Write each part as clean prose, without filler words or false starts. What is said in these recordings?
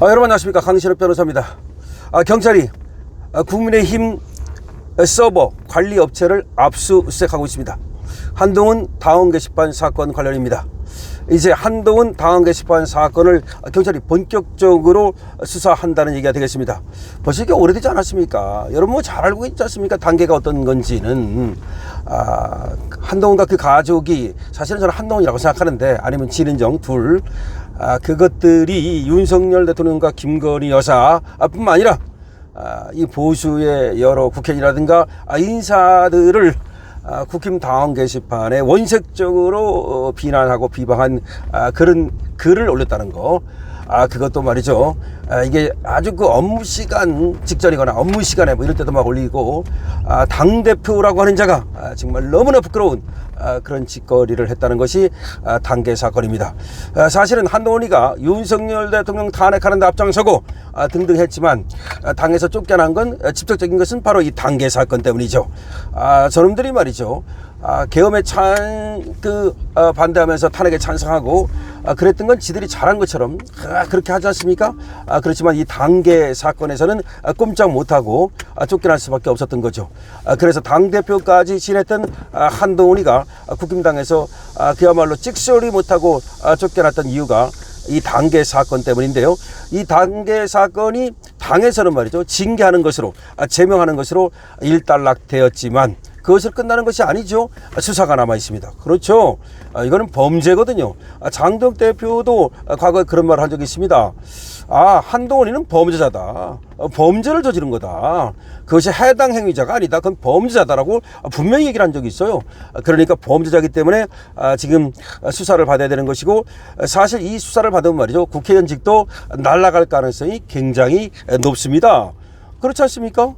여러분 안녕하십니까, 강신업 변호사입니다. 경찰이 국민의힘 서버 관리 업체를 압수수색하고 있습니다. 한동훈 당원 게시판 사건 관련입니다. 이제 한동훈 당원 게시판 사건을 경찰이 본격적으로 수사한다는 얘기가 되겠습니다. 벌써 이게 오래되지 않았습니까? 여러분 뭐 잘 알고 있지 않습니까? 단계가 어떤 건지는. 한동훈과 그 가족이, 사실은 저는 한동훈이라고 생각하는데, 아니면 진은정 둘, 그것들이 윤석열 대통령과 김건희 여사 뿐만 아니라 이 보수의 여러 국회의원이라든가 인사들을 국힘 당원 게시판에 원색적으로 비난하고 비방한 그런 글을 올렸다는 거. 그것도 말이죠. 이게 아주 그 업무 시간 직전이거나 업무 시간에 뭐 이럴 때도 막 올리고, 당대표라고 하는 자가 정말 너무나 부끄러운 그런 짓거리를 했다는 것이 당계 사건입니다. 사실은 한동훈이가 윤석열 대통령 탄핵하는 데 앞장서고 등등 했지만, 당에서 쫓겨난 건 직접적인 것은 바로 이 당계 사건 때문이죠. 저놈들이 말이죠. 계엄에 반대하면서 탄핵에 찬성하고 그랬던 건 지들이 잘한 것처럼 그렇게 하지 않습니까? 그렇지만 이 당계 사건에서는 꼼짝 못하고 쫓겨날 수밖에 없었던 거죠. 그래서 당대표까지 지냈던 한동훈이가 국힘당에서 그야말로 찍소리 못하고 쫓겨났던 이유가 이 당계 사건 때문인데요. 이 당계 사건이 당에서는 말이죠, 징계하는 것으로, 제명하는 것으로 일단락되었지만 그것을 끝나는 것이 아니죠. 수사가 남아 있습니다. 그렇죠. 이거는 범죄거든요. 장동 대표도 과거에 그런 말을 한 적이 있습니다. 한동훈이는 범죄자다. 범죄를 저지른 거다. 그것이 해당 행위자가 아니다. 그건 범죄자다라고 분명히 얘기를 한 적이 있어요. 그러니까 범죄자이기 때문에 지금 수사를 받아야 되는 것이고, 사실 이 수사를 받으면 말이죠, 국회의원직도 날아갈 가능성이 굉장히 높습니다. 그렇지 않습니까?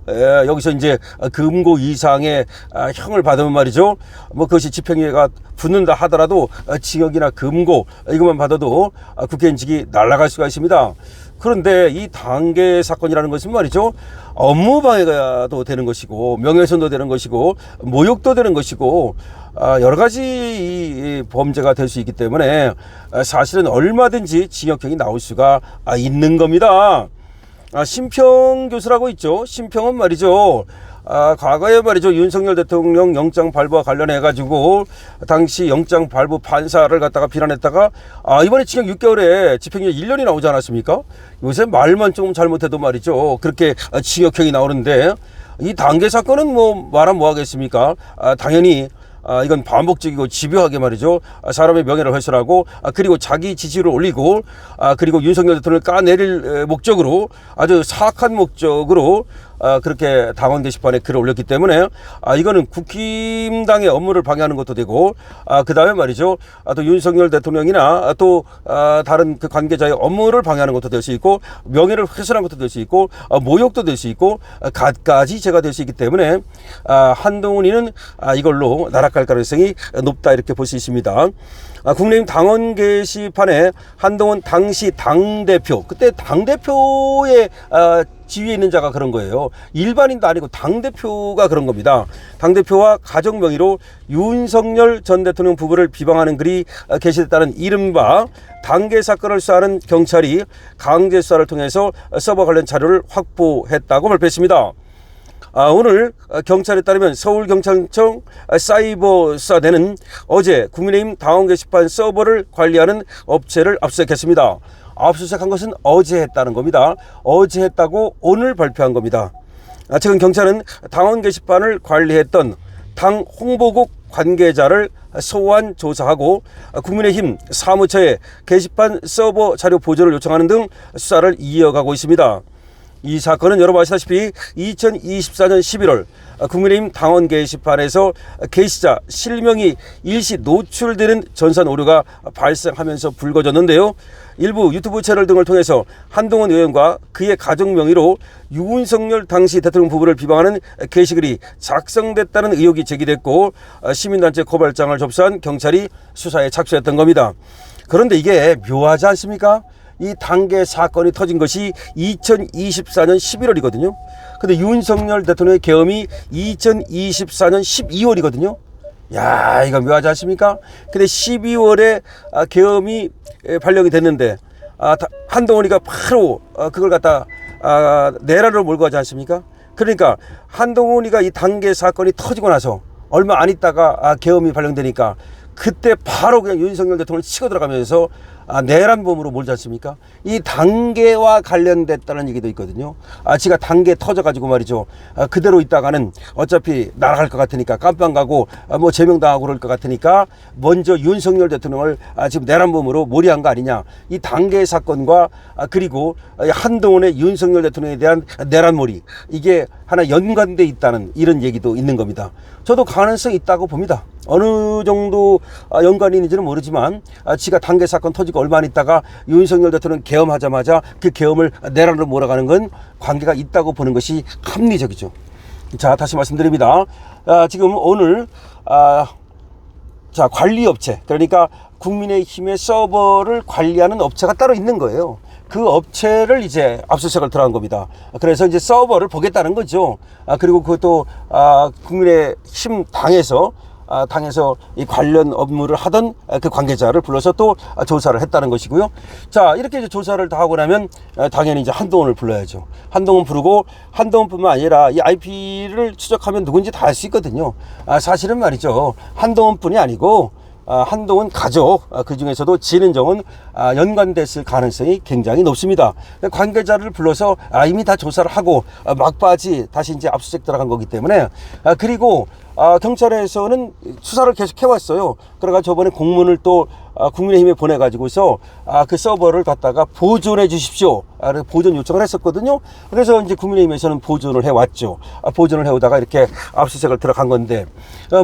여기서 이제 금고 이상의 형을 받으면 말이죠, 뭐 그것이 집행유예가 붙는다 하더라도 징역이나 금고 이것만 받아도 국회의원직이 날아갈 수가 있습니다. 그런데 이 당계 사건이라는 것은 말이죠, 업무 방해가도 되는 것이고, 명예훼손도 되는 것이고, 모욕도 되는 것이고, 여러 가지 이 범죄가 될 수 있기 때문에 사실은 얼마든지 징역형이 나올 수가 있는 겁니다. 심평 교수라고 있죠. 심평은 말이죠, 과거에 말이죠, 윤석열 대통령 영장 발부와 관련해 가지고 당시 영장 발부 판사를 갖다가 비난했다가 이번에 징역 6개월에 집행유예 1년이 나오지 않았습니까? 요새 말만 조금 잘못해도 말이죠, 그렇게 징역형이 나오는데, 이 당계 사건은 뭐 말하면 뭐 하겠습니까? 당연히 이건 반복적이고 집요하게 말이죠, 사람의 명예를 훼손하고, 그리고 자기 지지율을 올리고, 그리고 윤석열 대통령을 까내릴 목적으로, 아주 사악한 목적으로 그렇게 당원 게시판에 글을 올렸기 때문에 이거는 국힘당의 업무를 방해하는 것도 되고, 그 다음에 말이죠, 또 윤석열 대통령이나 또 다른 그 관계자의 업무를 방해하는 것도 될 수 있고, 명예를 훼손한 것도 될 수 있고, 모욕도 될 수 있고, 갖가지 죄가 될 수 있기 때문에 한동훈이는 이걸로 날아갈 가능성이 높다, 이렇게 볼 수 있습니다. 국민의힘 당원 게시판에 한동훈 당시 당대표, 그때 당대표의 지위에 있는 자가 그런 거예요. 일반인도 아니고 당대표가 그런 겁니다. 당대표와 가족 명의로 윤석열 전 대통령 부부를 비방하는 글이 게시됐다는 이른바 당계 사건을 수사하는 경찰이 강제 수사를 통해서 서버 관련 자료를 확보했다고 발표했습니다. 오늘 경찰에 따르면 서울경찰청 사이버 수사대는 어제 국민의힘 당원 게시판 서버를 관리하는 업체를 압수수색했습니다. 압수수색한 것은 어제 했다는 겁니다. 어제 했다고 오늘 발표한 겁니다. 최근 경찰은 당원 게시판을 관리했던 당 홍보국 관계자를 소환 조사하고 국민의힘 사무처에 게시판 서버 자료 보조를 요청하는 등 수사를 이어가고 있습니다. 이 사건은 여러분 아시다시피 2024년 11월 국민의힘 당원 게시판에서 게시자 실명이 일시 노출되는 전산 오류가 발생하면서 불거졌는데요. 일부 유튜브 채널 등을 통해서 한동훈 의원과 그의 가족 명의로 윤석열 당시 대통령 부부를 비방하는 게시글이 작성됐다는 의혹이 제기됐고, 시민단체 고발장을 접수한 경찰이 수사에 착수했던 겁니다. 그런데 이게 묘하지 않습니까? 이 당계 사건이 터진 것이 2024년 11월이거든요. 근데 윤석열 대통령의 계엄이 2024년 12월이거든요. 야, 이거 묘하지 않습니까? 근데 12월에 계엄이 발령이 됐는데 한동훈이가 바로 그걸 갖다 내란으로 몰고 가지 않습니까? 그러니까 한동훈이가 이 단계 사건이 터지고 나서 얼마 안 있다가 계엄이 발령되니까 그때 바로 그냥 윤석열 대통령을 치고 들어가면서 내란범으로 몰지 않습니까? 이 단계와 관련됐다는 얘기도 있거든요. 지가 단계 터져가지고 말이죠. 그대로 있다가는 어차피 날아갈 것 같으니까 깜빵 가고 뭐 제명당하고 그럴 것 같으니까 먼저 윤석열 대통령을 지금 내란범으로 몰이한 거 아니냐. 이 단계 사건과 그리고 한동훈의 윤석열 대통령에 대한 내란몰이 이게 하나 연관돼 있다는 이런 얘기도 있는 겁니다. 저도 가능성이 있다고 봅니다. 어느 정도 연관이 있는지는 모르지만 지가 단계 사건 터지고 얼마 안 있다가 윤석열 대통령 계엄하자마자 그 계엄을 내란으로 몰아가는 건 관계가 있다고 보는 것이 합리적이죠. 자, 다시 말씀드립니다. 지금 오늘 자, 관리업체, 그러니까 국민의힘의 서버를 관리하는 업체가 따로 있는 거예요. 그 업체를 이제 압수수색을 들어간 겁니다. 그래서 이제 서버를 보겠다는 거죠. 그리고 그것도 국민의힘 당에서 이 관련 업무를 하던 그 관계자를 불러서 또 조사를 했다는 것이고요. 자, 이렇게 이제 조사를 다 하고 나면 당연히 이제 한동훈을 불러야죠. 한동훈 부르고 한동훈뿐만 아니라 이 IP를 추적하면 누군지 다 알 수 있거든요. 사실은 말이죠. 한동훈뿐이 아니고 한동훈 가족 그 중에서도 진은정은 연관됐을 가능성이 굉장히 높습니다. 관계자를 불러서 이미 다 조사를 하고 막바지 다시 이제 압수수색 들어간 거기 때문에 그리고 경찰에서는 수사를 계속 해왔어요. 그래가 저번에 공문을 또 국민의힘에 보내가지고서 그 서버를 갖다가 보존해 주십시오. 보존 요청을 했었거든요. 그래서 이제 국민의힘에서는 보존을 해왔죠. 보존을 해오다가 이렇게 압수수색을 들어간 건데,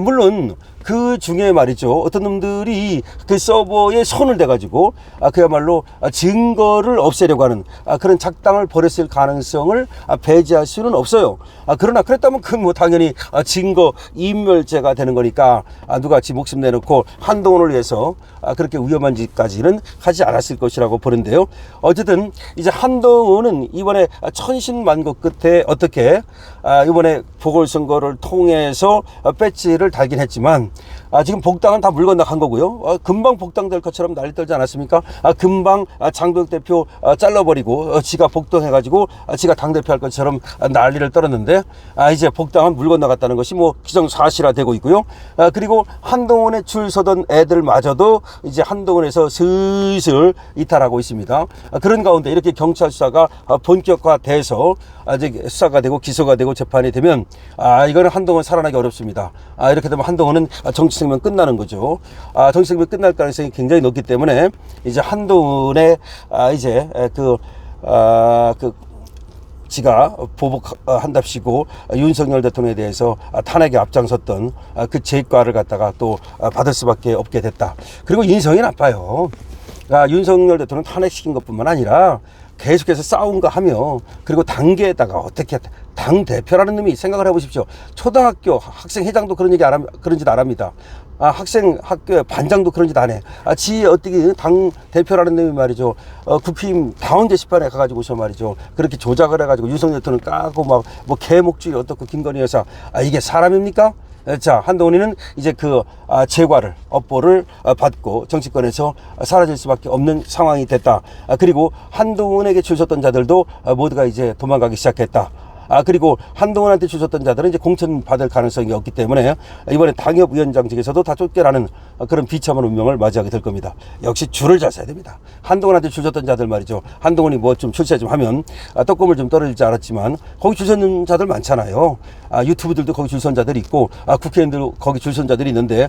물론 그 중에 말이죠. 어떤 놈들이 그 서버에 손을 대가지고 그야말로 증거를 없애려고 하는 그런 작당을 벌였을 가능성을 배제할 수는 없어요. 그러나 그랬다면 그건 뭐 당연히 증거 인멸죄가 되는 거니까 누가같이 목숨 내놓고 한동훈을 위해서 그렇게 위험한 짓까지는 하지 않았을 것이라고 보는데요. 어쨌든 이제 한동훈은 이번에 천신만고 끝에 어떻게 이번에 보궐선거를 통해서 배지를 달긴 했지만 지금 복당은 다 물 건너간 거고요. 금방 복당될 것처럼 난리 떨지 않았습니까? 금방 장도혁 대표 잘라버리고 지가 복당해가지고 지가 당대표 할 것처럼 난리를 떨었는데 이제 복당은 물 건너갔다는 것이 뭐 기정사실화되고 있고요. 그리고 한동훈에 줄 서던 애들마저도 이제 한동훈에서 슬슬 이탈하고 있습니다. 그런 가운데 이렇게 경찰 수사가 본격화돼서 이제 수사가 되고 기소가 되고 재판이 되면 이거는 한동훈 살아나기 어렵습니다. 이렇게 되면 한동훈은 정치 생명 끝나는 거죠. 정치 생명 끝날 가능성이 굉장히 높기 때문에 이제 한동훈의 이제 지가 보복한답시고 윤석열 대통령에 대해서 탄핵에 앞장섰던 그 죄과를 갖다가 또 받을 수밖에 없게 됐다. 그리고 인성이 나빠요. 윤석열 대통령 탄핵시킨 것뿐만 아니라 계속해서 싸운가 하며 그리고 단계에다가 어떻게 당 대표라는 놈이 생각을 해보십시오. 초등학교 학생 회장도 그런 짓 안 합니다. 학생 학교 반장도 그런 짓 안 해. 지 어떻게 당 대표라는 놈이 말이죠. 국힘 당원 게시판에 가가지고서 말이죠. 그렇게 조작을 해가지고 윤석열 대통령 까고 막 뭐 개목줄이 어떻고 김건희 여사 이게 사람입니까? 자, 한동훈이는 이제 그 재과를 업보를 받고 정치권에서 사라질 수밖에 없는 상황이 됐다. 그리고 한동훈에게 줄 섰던 자들도 모두가 이제 도망가기 시작했다. 그리고 한동훈한테 줄 섰던 자들은 이제 공천 받을 가능성이 없기 때문에 이번에 당협위원장직에서도 다 쫓겨나는 그런 비참한 운명을 맞이하게 될 겁니다. 역시 줄을 잘 서야 됩니다. 한동훈한테 줄 섰던 자들 말이죠. 한동훈이 뭐 좀 출세 좀 하면 떡고물 좀 떨어질지 알았지만 거기 줄 서는 자들 많잖아요. 유튜브들도 거기 줄 선 자들이 있고 국회의원들 거기 줄 선 자들이 있는데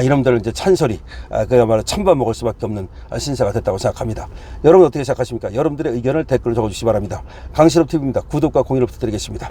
이놈들은 이제 찬소리 그야말로 찬밥 먹을 수밖에 없는 신세가 됐다고 생각합니다. 여러분 어떻게 생각하십니까? 여러분들의 의견을 댓글로 적어주시기 바랍니다. 강신업 TV입니다. 구독과 공유를 부탁드리겠습니다.